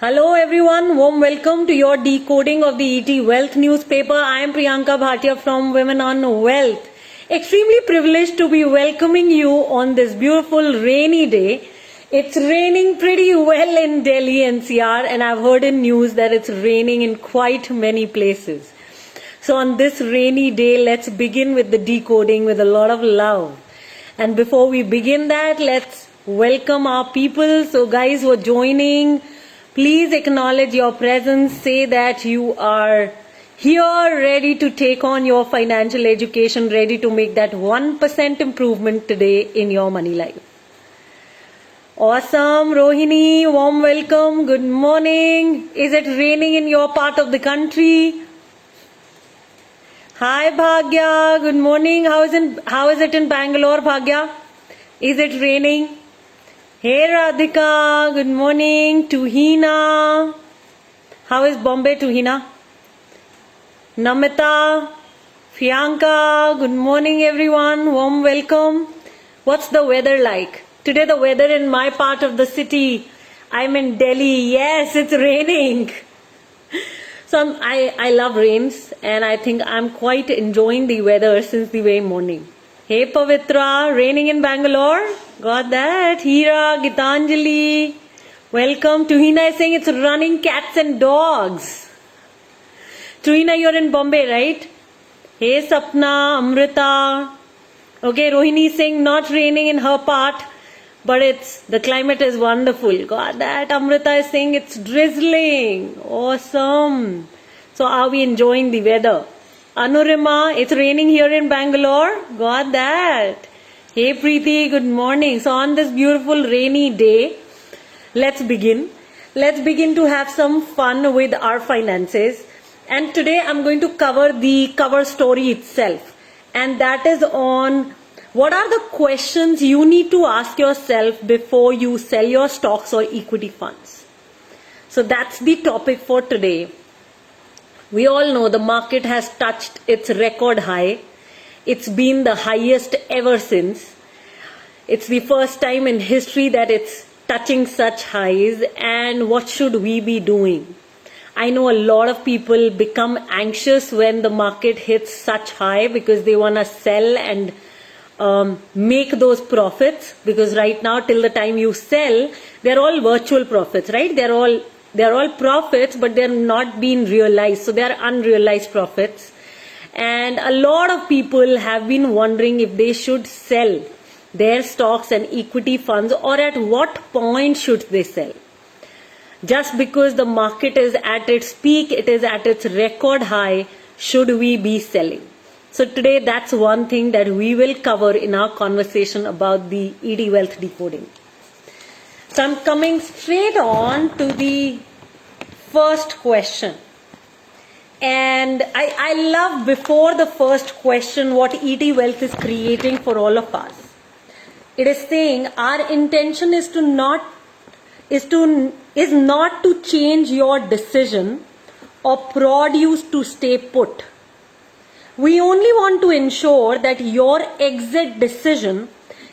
Hello everyone, warm welcome to your decoding of the ET Wealth newspaper. I am Priyanka Bhatia from Women on Wealth. Extremely privileged to be welcoming you on this beautiful rainy day. It's raining pretty well in Delhi NCR and I've heard in news that it's raining in quite many places. So on this rainy day, let's begin with the decoding with a lot of love. And before we begin that, let's welcome our people. So guys who are joining, please acknowledge your presence. Say that you are here, ready to take on your financial education, ready to make that 1% improvement today in your money life. Awesome, Rohini, warm welcome. Good morning. Is it raining in your part of the country? Hi Bhagya, good morning. How is it in Bangalore, Bhagya? Is it raining? Hey Radhika, good morning. Tuhina. How is Bombay, Tuhina? Namita, Priyanka, good morning everyone. Warm welcome. What's the weather like? Today the weather in my part of the city, I'm in Delhi. Yes, it's raining. So I love rains and I think I'm quite enjoying the weather since the very morning. Hey Pavitra, raining in Bangalore? Got that. Hira, Gitanjali, welcome. Tuhina is saying it's running cats and dogs. Tuhina, you're in Bombay, right? Hey Sapna, Amrita. Okay, Rohini is saying not raining in her part, but the climate is wonderful. Got that. Amrita is saying it's drizzling. Awesome. So are we enjoying the weather? Anurima, it's raining here in Bangalore. Got that. Hey Preeti, good morning. So on this beautiful rainy day, let's begin. Let's begin to have some fun with our finances. And today I'm going to cover the cover story itself. And that is on what are the questions you need to ask yourself before you sell your stocks or equity funds. So that's the topic for today. We all know the market has touched its record high. It's been the highest ever since. It's the first time in history that it's touching such highs. And what should we be doing? I know a lot of people become anxious when the market hits such high because they want to sell and make those profits, because right now till the time you sell, they're all virtual profits, right? They're all profits, but they're not being realized, so they're unrealized profits. And a lot of people have been wondering if they should sell their stocks and equity funds, or at what point should they sell. Just because the market is at its peak, it is at its record high, should we be selling? So today that's one thing that we will cover in our conversation about the ET Wealth decoding. So I'm coming straight on to the first question. And I love before the first question what ET Wealth is creating for all of us. It is saying our intention is not to change your decision or prod you to stay put. We only want to ensure that your exit decision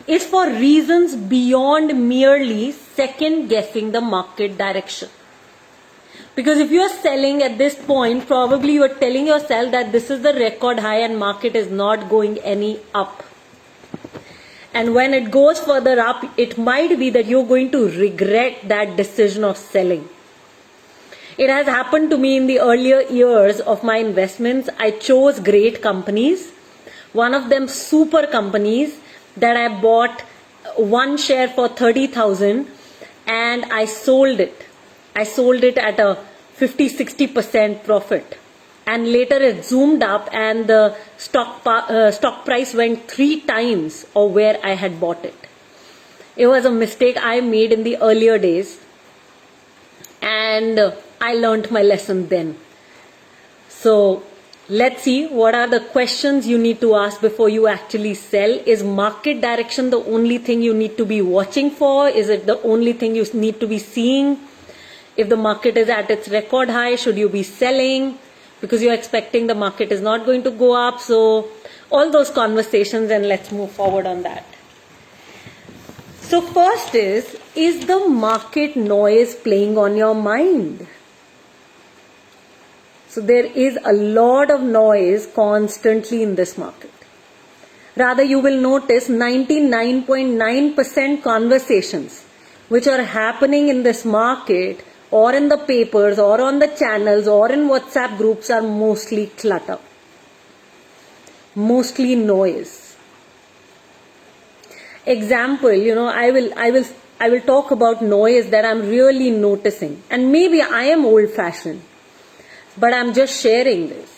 is for reasons beyond merely second guessing the market direction. Because if you are selling at this point, probably you are telling yourself that this is the record high and market is not going any up. And when it goes further up, it might be that you're going to regret that decision of selling. It has happened to me in the earlier years of my investments. I chose great companies. One of them super companies that I bought one share for 30,000 and I sold it. I sold it at a 50-60% profit. And later it zoomed up and the stock price went 3 times of where I had bought it. It was a mistake I made in the earlier days. And I learned my lesson then. So let's see what are the questions you need to ask before you actually sell. Is market direction the only thing you need to be watching for? Is it the only thing you need to be seeing? If the market is at its record high, should you be selling? Because you're expecting the market is not going to go up. So all those conversations, and let's move forward on that. So first is, is the market noise playing on your mind? So there is a lot of noise constantly in this market. Rather, you will notice 99.9% conversations which are happening in this market or in the papers or on the channels or in WhatsApp groups are mostly clutter, mostly noise. Example, I will talk about noise that I'm really noticing, and maybe I am old-fashioned, but I'm just sharing this.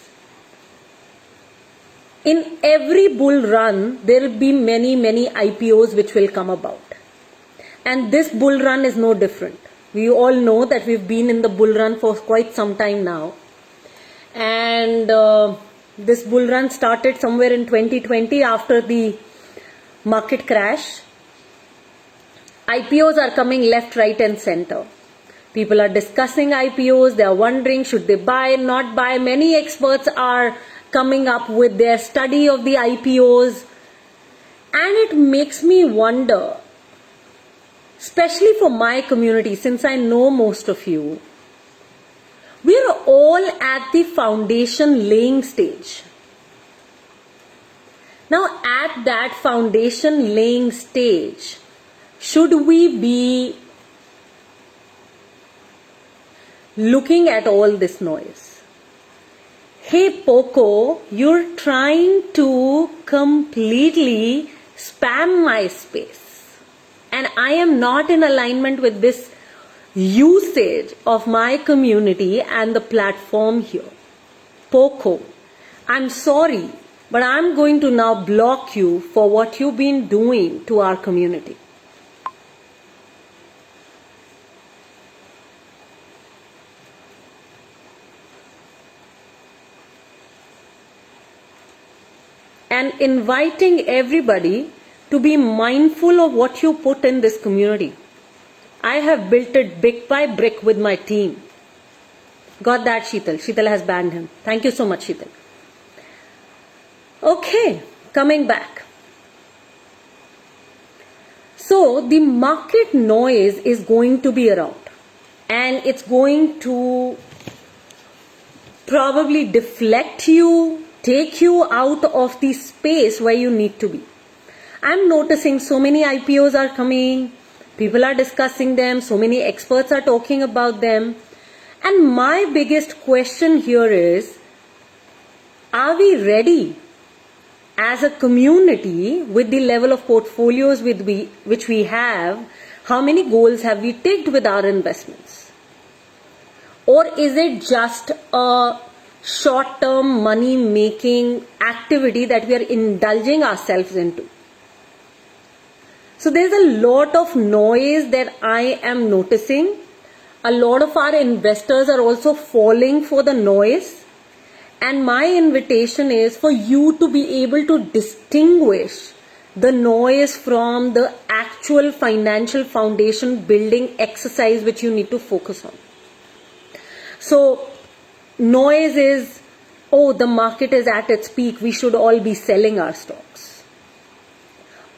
In every bull run, there will be many IPOs which will come about. And this bull run is no different. We all know that we've been in the bull run for quite some time now. And this bull run started somewhere in 2020 after the market crash. IPOs are coming left, right and center. People are discussing IPOs. They are wondering, should they buy, not buy. Many experts are coming up with their study of the IPOs, and it makes me wonder, especially for my community, since I know most of you, we're all at the foundation laying stage. Now at that foundation laying stage, should we be looking at all this noise? Hey Poco, you're trying to completely spam my space, and I am not in alignment with this usage of my community and the platform here. Poco, I'm sorry, but I'm going to now block you for what you've been doing to our community. And inviting everybody to be mindful of what you put in this community. I have built it brick by brick with my team. Got that, Sheetal? Sheetal has banned him. Thank you so much, Sheetal. Okay, coming back. So the market noise is going to be around, and it's going to probably deflect you, take you out of the space where you need to be. I'm noticing so many IPOs are coming, people are discussing them, so many experts are talking about them. And my biggest question here is, are we ready as a community with the level of portfolios which we have? How many goals have we ticked with our investments? Or is it just a short-term money-making activity that we are indulging ourselves into? So there's a lot of noise that I am noticing. A lot of our investors are also falling for the noise. And my invitation is for you to be able to distinguish the noise from the actual financial foundation building exercise which you need to focus on. So noise is, oh, the market is at its peak, we should all be selling our stocks.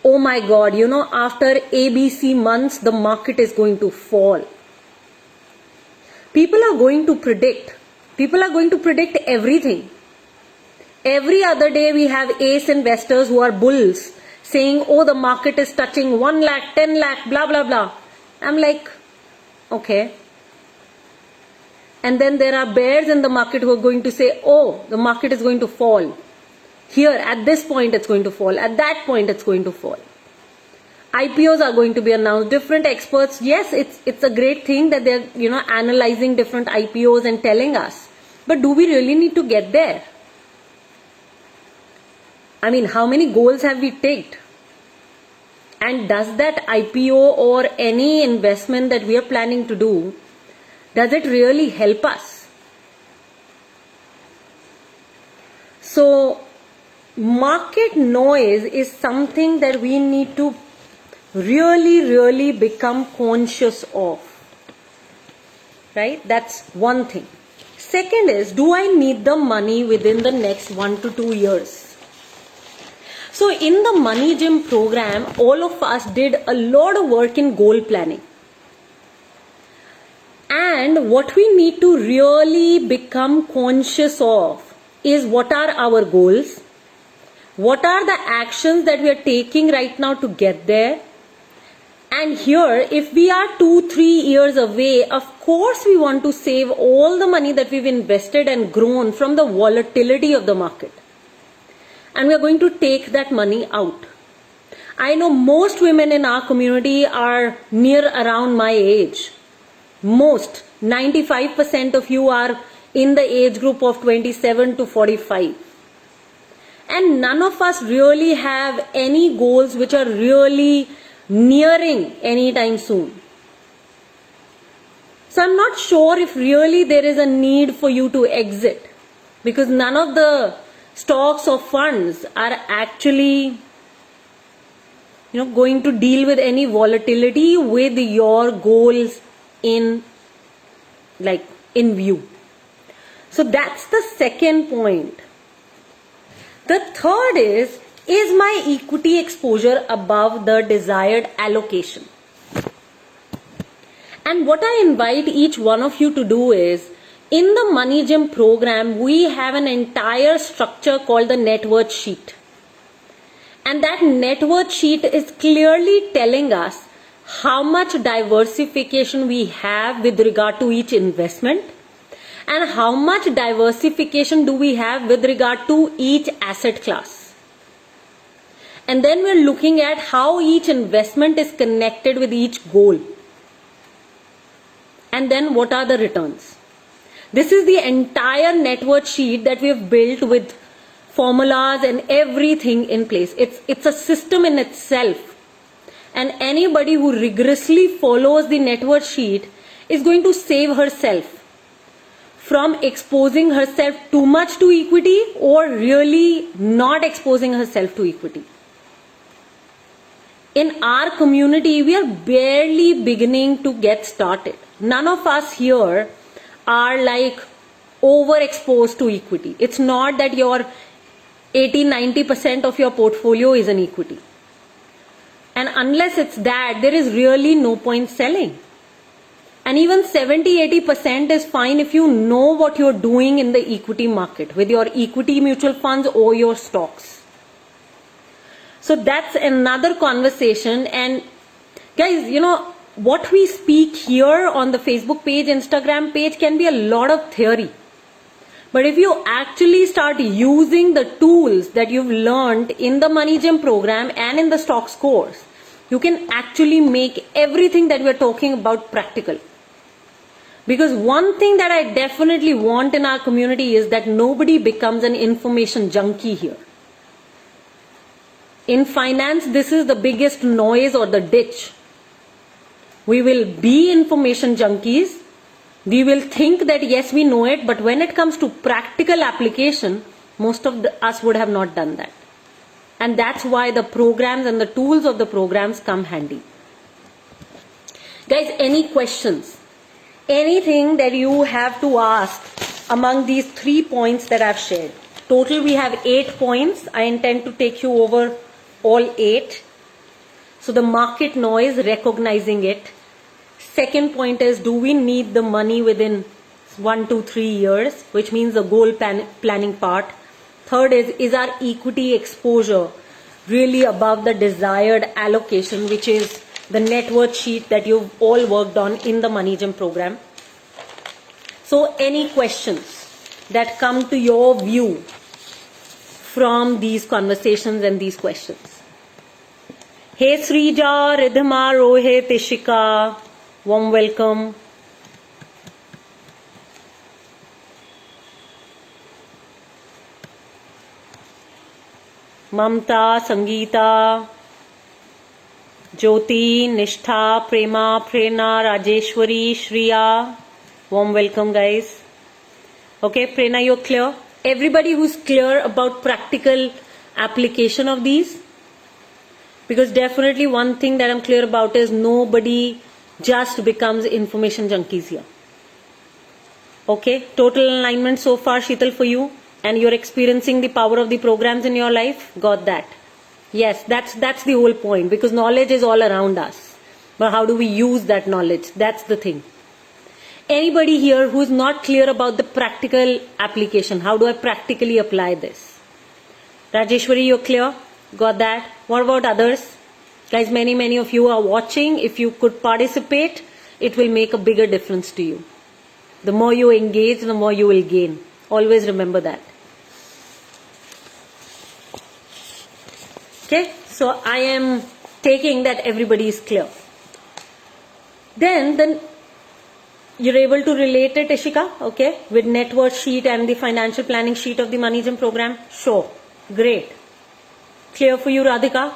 Oh my God, after ABC months, the market is going to fall. People are going to predict everything. Every other day we have ace investors who are bulls saying, oh, the market is touching 1 lakh, 10 lakh, blah, blah, blah. I'm like, okay. And then there are bears in the market who are going to say, oh, the market is going to fall. Here, at this point, it's going to fall. At that point, it's going to fall. IPOs are going to be announced. Different experts, yes, it's a great thing that they're, analyzing different IPOs and telling us. But do we really need to get there? I mean, how many goals have we ticked? And does that IPO or any investment that we are planning to do, does it really help us? So, market noise is something that we need to really become conscious of. Right? That's one thing. Second is, do I need the money within the next 1 to 2 years? So in the Money Gym program, all of us did a lot of work in goal planning. And what we need to really become conscious of is what are our goals, what are the actions that we are taking right now to get there. And here, if we are 2-3 years away, of course we want to save all the money that we've invested and grown from the volatility of the market. And we are going to take that money out. I know most women in our community are near around my age. Most, 95% of you are in the age group of 27 to 45. And none of us really have any goals which are really nearing anytime soon. So I'm not sure if really there is a need for you to exit, because none of the stocks or funds are actually going to deal with any volatility with your goals in view. So that's the second point. The third is my equity exposure above the desired allocation? And what I invite each one of you to do is, in the Money Gym program, we have an entire structure called the net worth sheet. And that net worth sheet is clearly telling us how much diversification we have with regard to each investment, and how much diversification do we have with regard to each asset class. And then we're looking at how each investment is connected with each goal. And then what are the returns? This is the entire net worth sheet that we have built with formulas and everything in place. It's a system in itself. And anybody who rigorously follows the net worth sheet is going to save herself from exposing herself too much to equity or really not exposing herself to equity. In our community, we are barely beginning to get started. None of us here are overexposed to equity. It's not that your 80-90% of your portfolio is in equity. And unless it's that, there is really no point selling. And even 70-80% is fine if you know what you're doing in the equity market with your equity mutual funds or your stocks. So that's another conversation. And guys, what we speak here on the Facebook page, Instagram page can be a lot of theory. But if you actually start using the tools that you've learned in the Money Gym program and in the stocks course, you can actually make everything that we're talking about practical. Because one thing that I definitely want in our community is that nobody becomes an information junkie here. In finance, this is the biggest noise or the ditch. We will be information junkies. We will think that yes, we know it, but when it comes to practical application, most of us would have not done that. And that's why the programs and the tools of the programs come handy. Guys, any questions? Anything that you have to ask among these 3 points that I've shared? Total, we have 8 points. I intend to take you over all 8. So the market noise, recognizing it. Second point is, do we need the money within 1 to 3 years, which means the goal planning part. Third is our equity exposure really above the desired allocation, which is the net worth sheet that you've all worked on in the Money Gym program. So any questions that come to your view from these conversations and these questions? Hey Srija, Ridhima, Rohit, Ishika, warm welcome. Mamta, Sangeeta, Jyoti, Nishtha, Prema, Prerna, Rajeshwari, Shriya. Warm welcome, guys. Okay, Prerna, you're clear? Everybody who's clear about practical application of these? Because definitely one thing that I'm clear about is nobody just becomes information junkies here. Okay, total alignment so far, Sheetal, for you? And you're experiencing the power of the programs in your life? Got that. Yes, that's the whole point, because knowledge is all around us. But how do we use that knowledge? That's the thing. Anybody here who's not clear about the practical application, how do I practically apply this? Rajeshwari, you're clear? Got that? What about others? Guys, many of you are watching. If you could participate, it will make a bigger difference to you. The more you engage, the more you will gain. Always remember that. Okay, so I am taking that everybody is clear. Then you're able to relate it, Ishika, okay, with net worth sheet and the financial planning sheet of the Money Gym program? Sure, great. Clear for you, Radhika?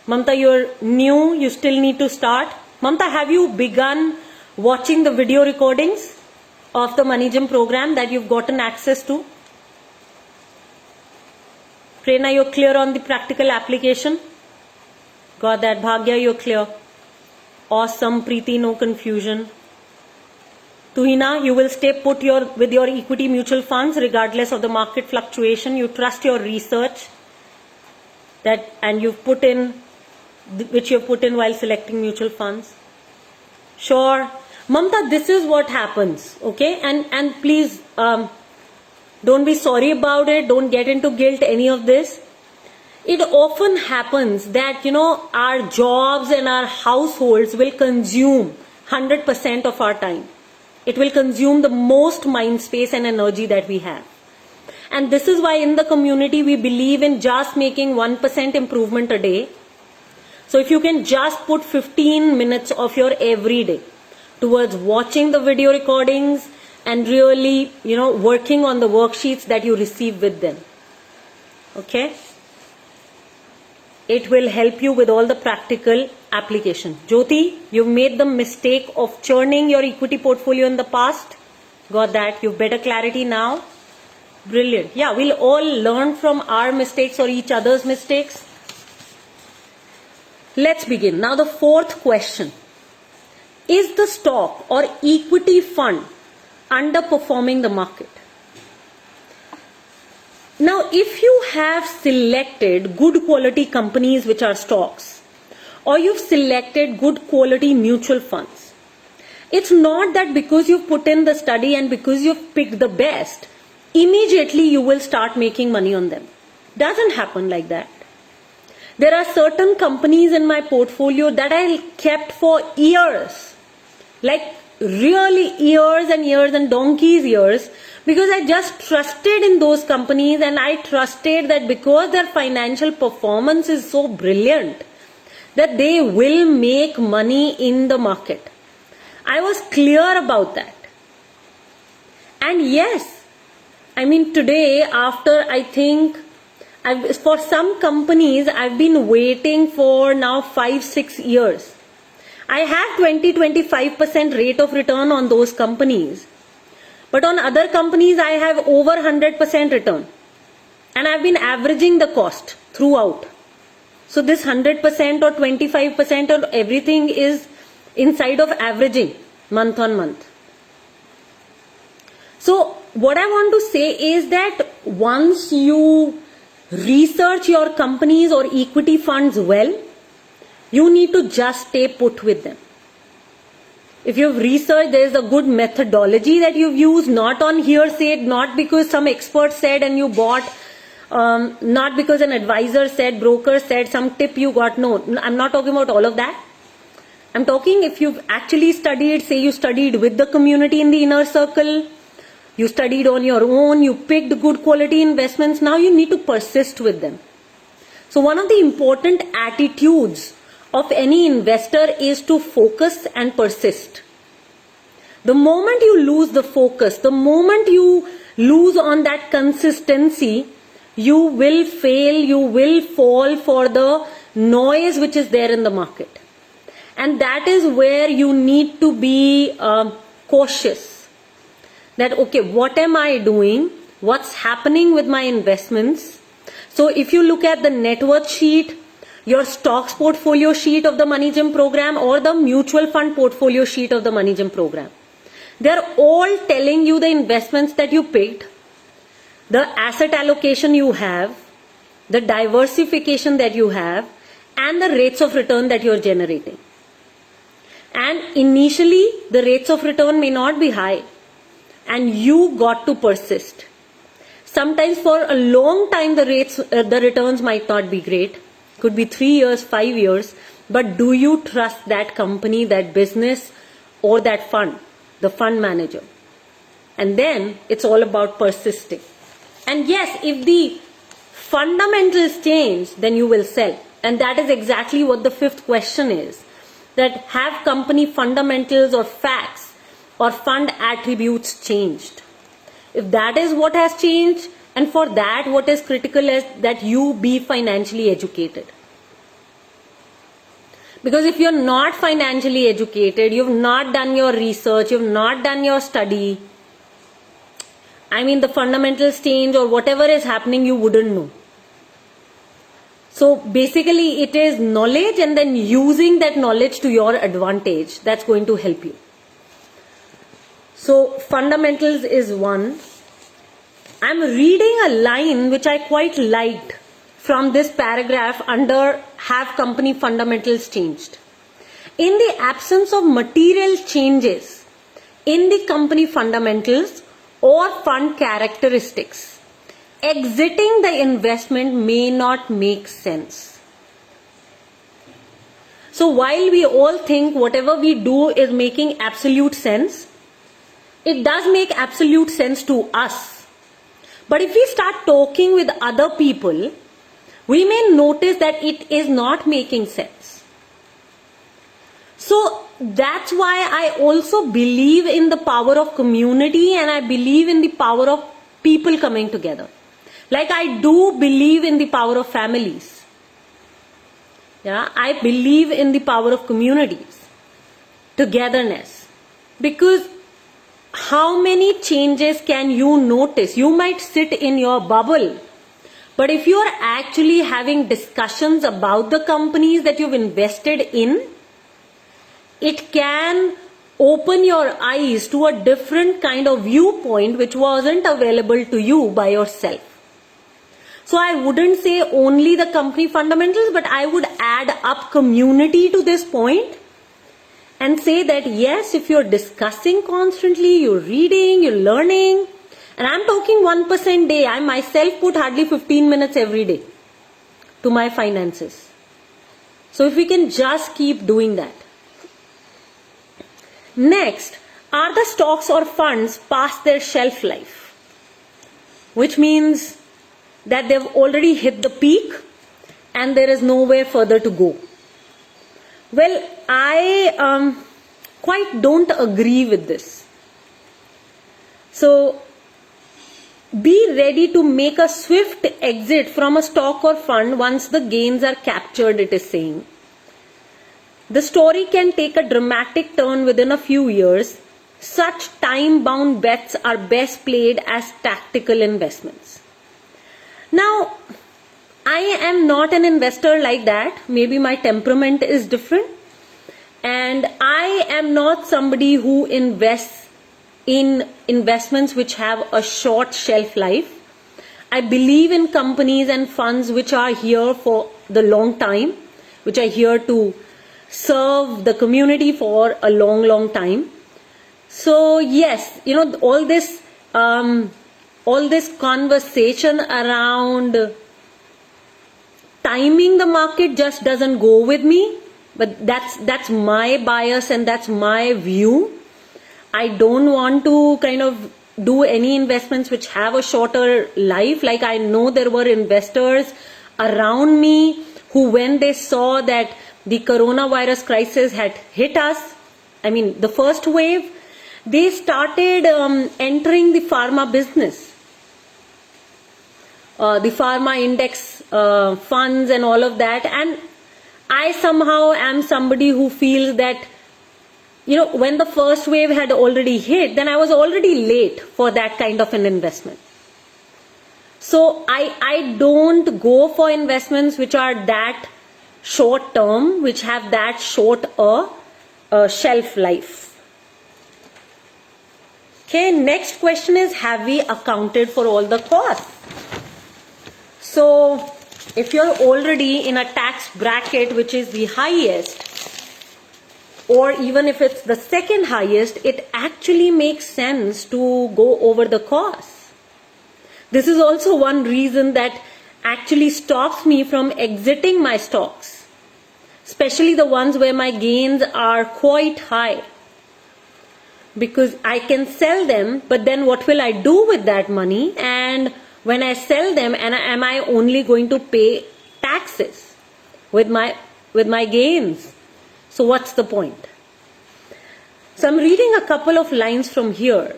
Mamta, you're new, you still need to start. Mamta, have you begun watching the video recordings of the Money Gym program that you've gotten access to? Prerna, you're clear on the practical application? Got that. Bhagya, you're clear. Awesome. Preeti, no confusion. Tuhina, you will stay put with your equity mutual funds regardless of the market fluctuation. You trust your research and you've put in, which you've put in while selecting mutual funds. Sure. Mamta, this is what happens, okay? And please, don't be sorry about it. Don't get into guilt, any of this. It often happens that, our jobs and our households will consume 100% of our time. It will consume the most mind space and energy that we have. And this is why in the community we believe in just making 1% improvement a day. So if you can just put 15 minutes of your every day towards watching the video recordings and really, working on the worksheets that you receive with them. Okay? It will help you with all the practical application. Jyoti, you've made the mistake of churning your equity portfolio in the past. Got that. You've better clarity now. Brilliant. Yeah, we'll all learn from our mistakes or each other's mistakes. Let's begin. Now the fourth question. Is the stock or equity fund underperforming the market? Now, if you have selected good quality companies which are stocks, or you've selected good quality mutual funds, it's not that because you've put in the study and because you've picked the best, immediately you will start making money on them. Doesn't happen like that. There are certain companies in my portfolio that I kept for years, like really years and donkey's years, because I just trusted in those companies, and I trusted that because their financial performance is so brilliant that they will make money in the market. I was clear about that. And yes, today, after for some companies, I've been waiting for now 5-6 years. I have 20-25% rate of return on those companies. But on other companies, I have over 100% return. And I've been averaging the cost throughout. So this 100% or 25% or everything is inside of averaging month on month. So what I want to say is that once you research your companies or equity funds well, you need to just stay put with them. If you've researched, there is a good methodology that you've used, not on hearsay, not because some expert said and you bought, not because an advisor said, broker said, some tip you got. No, I'm not talking about all of that. I'm talking if you've actually studied, say you studied with the community in the inner circle, you studied on your own, you picked good quality investments, now you need to persist with them. So one of the important attitudes of any investor is to focus and persist. The moment you lose the focus, the moment you lose on that consistency, you will fail, you will fall for the noise which is there in the market. And that is where you need to be cautious. That, okay, what am I doing? What's happening with my investments? So if you look at the net worth sheet, your stocks portfolio sheet of the Money Gym program, or the mutual fund portfolio sheet of the Money Gym program, they're all telling you the investments that you picked, the asset allocation you have, the diversification that you have, and the rates of return that you're generating. And initially, the rates of return may not be high, and you got to persist. Sometimes for a long time, the returns might not be great. Could be 3 years, 5 years. But do you trust that company, that business, or that fund, the fund manager? And then it's all about persisting. And yes, if the fundamentals change, then you will sell. And that is exactly what the fifth question is. That have company fundamentals or facts or fund attributes changed? If that is what has changed, and for that what is critical is that you be financially educated. Because if you're not financially educated, you've not done your research, you've not done your study, the fundamentals change or whatever is happening, you wouldn't know. So basically it is knowledge and then using that knowledge to your advantage that's going to help you. So fundamentals is one. I'm reading a line which I quite liked from this paragraph under have company fundamentals changed. In the absence of material changes in the company fundamentals or fund characteristics, exiting the investment may not make sense. So while we all think whatever we do is making absolute sense, it does make absolute sense to us. But if we start talking with other people, we may notice that it is not making sense. So that's why I also believe in the power of community, and I believe in the power of people coming together. Like I do believe in the power of families. I believe in the power of communities, togetherness. Because how many changes can you notice? You might sit in your bubble, but if you are actually having discussions about the companies that you've invested in, it can open your eyes to a different kind of viewpoint which wasn't available to you by yourself. So I wouldn't say only the company fundamentals, but I would add up community to this point and say that yes, if you're discussing constantly, you're reading, you're learning, and I'm talking 1% day. I myself put hardly 15 minutes every day to my finances. So if we can just keep doing that. Next, are the stocks or funds past their shelf life? Which means that they've already hit the peak and there is nowhere further to go. Well, I quite don't agree with this. So, be ready to make a swift exit from a stock or fund once the gains are captured, it is saying. The story can take a dramatic turn within a few years. Such time-bound bets are best played as tactical investments. Now, I am not an investor like that. Maybe my temperament is different. And I am not somebody who invests in investments which have a short shelf life. I believe in companies and funds which are here for the long time, which are here to serve the community for a long, long time. So yes, all this conversation around timing the market just doesn't go with me. But that's my bias and that's my view. I don't want to kind of do any investments which have a shorter life. Like I know there were investors around me who, when they saw that the coronavirus crisis had hit us, the first wave, they started entering the pharma business. The pharma index funds and all of that. And I somehow am somebody who feels that, when the first wave had already hit, then I was already late for that kind of an investment. So I don't go for investments which are that short term, which have that short a shelf life. Okay, next question is, have we accounted for all the costs? So if you're already in a tax bracket which is the highest, or even if it's the second highest, it actually makes sense to go over the cost. This is also one reason that actually stops me from exiting my stocks, especially the ones where my gains are quite high. Because I can sell them, but then what will I do with that money? And when I sell them, and am I only going to pay taxes with my gains? So what's the point? So I'm reading a couple of lines from here.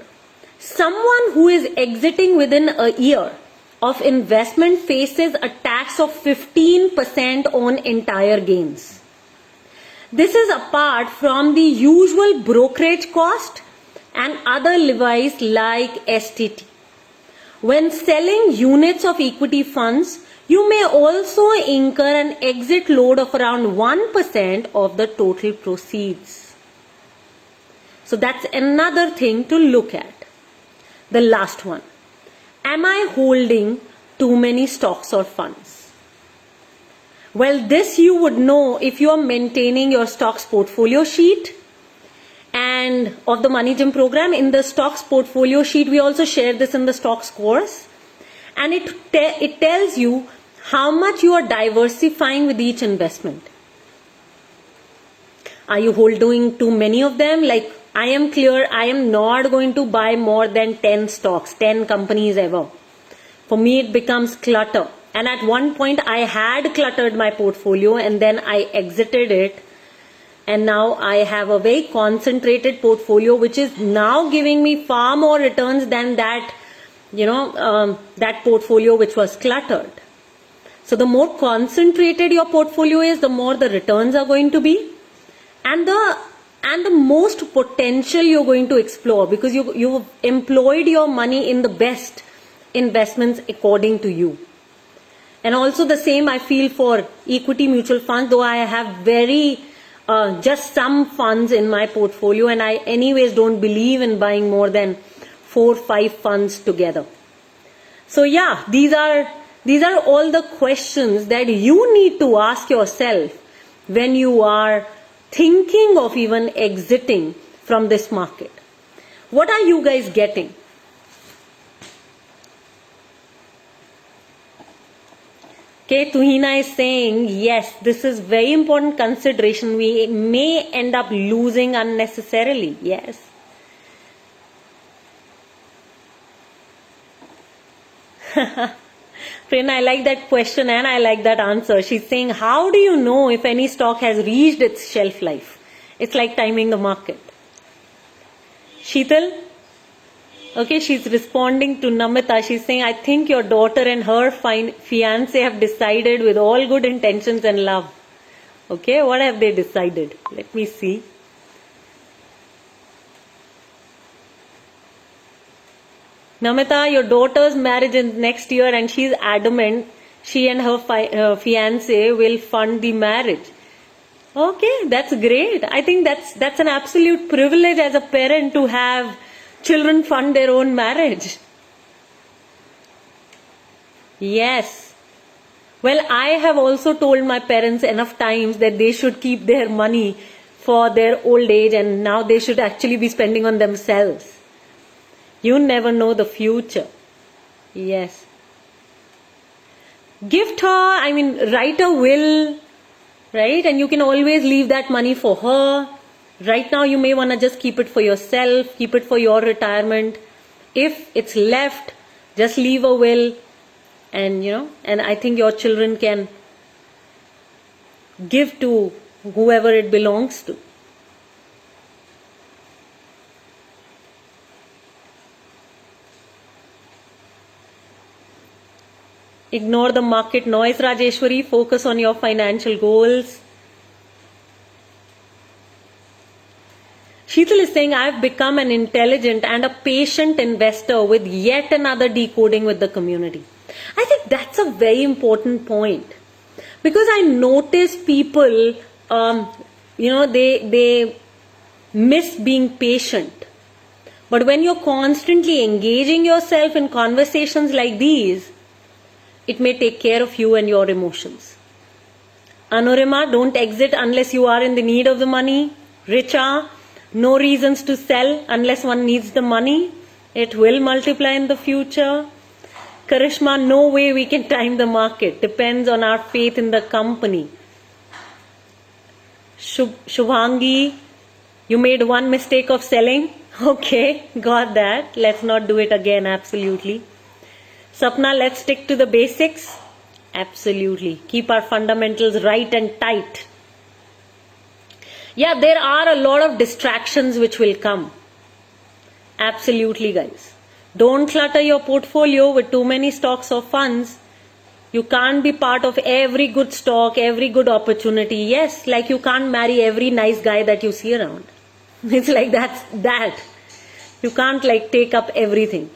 Someone who is exiting within a year of investment faces a tax of 15% on entire gains. This is apart from the usual brokerage cost and other levies like STT. When selling units of equity funds, you may also incur an exit load of around 1% of the total proceeds. So that's another thing to look at. The last one. Am I holding too many stocks or funds? Well, this you would know if you are maintaining your stocks portfolio sheet. And of the Money Gym program, in the stocks portfolio sheet, we also share this in the stocks course. And it tells you how much you are diversifying with each investment. Are you holding too many of them? Like, I am clear, I am not going to buy more than 10 stocks, 10 companies ever. For me, it becomes clutter. And at one point, I had cluttered my portfolio and then I exited it. And now I have a very concentrated portfolio, which is now giving me far more returns than that, that portfolio which was cluttered. So the more concentrated your portfolio is, the more the returns are going to be. And the most potential you're going to explore, because you've employed your money in the best investments according to you. And also the same I feel for equity mutual funds, though I have just some funds in my portfolio, and I anyways don't believe in buying more than 4 or 5 funds together. So yeah, these are all the questions that you need to ask yourself when you are thinking of even exiting from this market. What are you guys getting? Okay, Tuhina is saying, yes, this is very important consideration. We may end up losing unnecessarily. Yes. Prerna, I like that question and I like that answer. She's saying, how do you know if any stock has reached its shelf life? It's like timing the market. Sheetal? Okay, she's responding to Namita. She's saying, I think your daughter and her fiance have decided with all good intentions and love. Okay, what have they decided? Let me see. Namita, your daughter's marriage is next year and she's adamant she and her fiance will fund the marriage. Okay, that's great. I think that's an absolute privilege as a parent to have children fund their own marriage. Yes. Well, I have also told my parents enough times that they should keep their money for their old age and now they should actually be spending on themselves. You never know the future. Yes. Gift her, write a will, right? And you can always leave that money for her. Right now, you may want to just keep it for yourself, keep it for your retirement. If it's left, just leave a will, and and I think your children can give to whoever it belongs to. Ignore the market noise, Rajeshwari. Focus on your financial goals. Sheetal is saying, I've become an intelligent and a patient investor with yet another decoding with the community. I think that's a very important point. Because I notice people, they miss being patient. But when you're constantly engaging yourself in conversations like these, it may take care of you and your emotions. Anurima, don't exit unless you are in the need of the money. Richa, no reasons to sell unless one needs the money. It will multiply in the future. Karishma, no way we can time the market. Depends on our faith in the company. Shubhangi, you made one mistake of selling. Okay, got that. Let's not do it again, absolutely. Sapna, let's stick to the basics. Absolutely. Keep our fundamentals right and tight. Yeah, there are a lot of distractions which will come. Absolutely, guys. Don't clutter your portfolio with too many stocks or funds. You can't be part of every good stock, every good opportunity. Yes, like you can't marry every nice guy that you see around. It's like that. You can't like take up everything.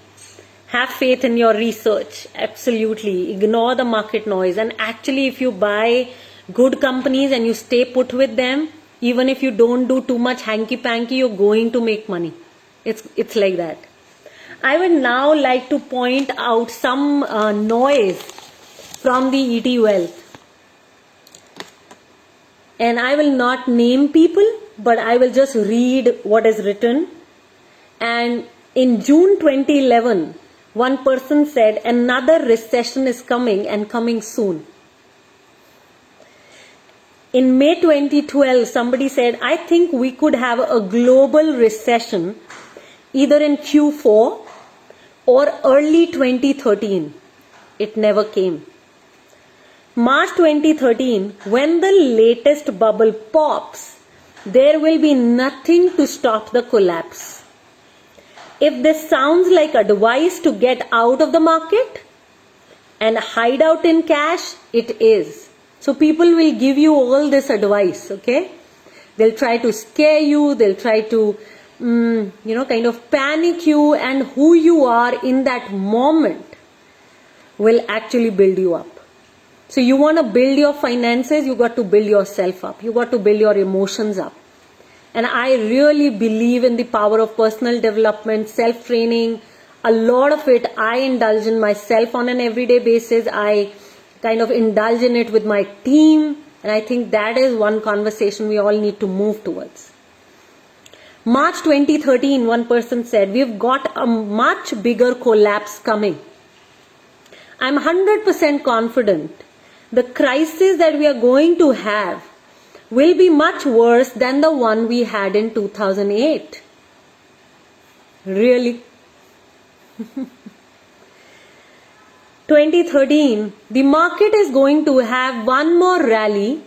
Have faith in your research. Absolutely. Ignore the market noise. And actually, if you buy good companies and you stay put with them, even if you don't do too much hanky-panky, you're going to make money. It's like that. I would now like to point out some noise from the ET Wealth. And I will not name people, but I will just read what is written. And in June 2011, one person said another recession is coming and coming soon. In May 2012, somebody said, I think we could have a global recession either in Q4 or early 2013. It never came. March 2013, when the latest bubble pops, there will be nothing to stop the collapse. If this sounds like advice to get out of the market and hide out in cash, it is. So people will give you all this advice, okay? They'll try to scare you, they'll try to, kind of panic you, and who you are in that moment will actually build you up. So you want to build your finances, you got to build yourself up. You got to build your emotions up. And I really believe in the power of personal development, self-training. A lot of it I indulge in myself on an everyday basis. I kind of indulge in it with my team. And I think that is one conversation we all need to move towards. March 2013, one person said, we've got a much bigger collapse coming. I'm 100% confident the crisis that we are going to have will be much worse than the one we had in 2008. Really? 2013, the market is going to have one more rally.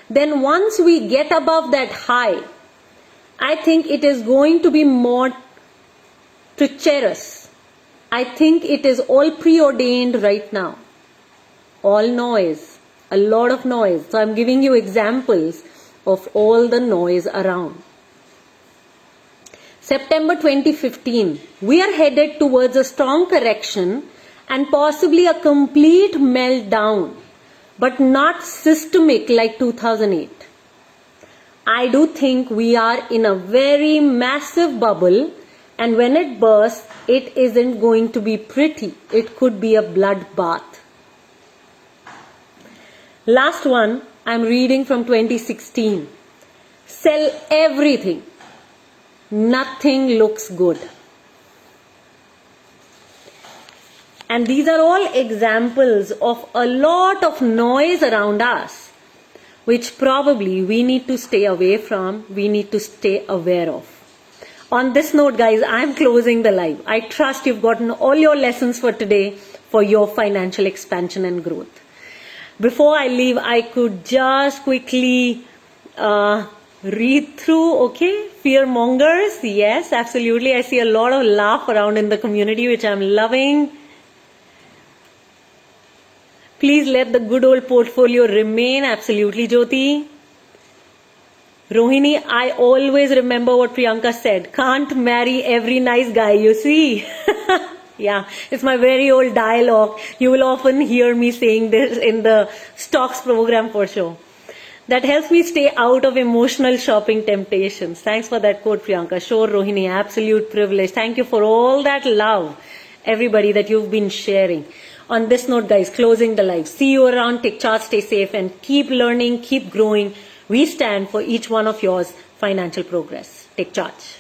Then once we get above that high, I think it is going to be more treacherous. I think it is all preordained right now. All noise, a lot of noise. So I'm giving you examples of all the noise around. September 2015, we are headed towards a strong correction and possibly a complete meltdown, but not systemic like 2008. I do think we are in a very massive bubble, and when it bursts, it isn't going to be pretty. It could be a bloodbath. Last one, I'm reading from 2016. Sell everything. Nothing looks good. And these are all examples of a lot of noise around us, which probably we need to stay away from, we need to stay aware of. On this note, guys, I'm closing the live. I trust you've gotten all your lessons for today for your financial expansion and growth. Before I leave, I could just quickly read through, okay, fear mongers. Yes, absolutely. I see a lot of laugh around in the community, which I'm loving. Please let the good old portfolio remain. Absolutely, Jyoti. Rohini, I always remember what Priyanka said. Can't marry every nice guy, you see. Yeah, it's my very old dialogue. You will often hear me saying this in the stocks program for sure. That helps me stay out of emotional shopping temptations. Thanks for that quote, Priyanka. Sure, Rohini, absolute privilege. Thank you for all that love, everybody, that you've been sharing. On this note, guys, closing the live. See you around. Take charge, stay safe, and keep learning, keep growing. We stand for each one of yours financial progress. Take charge.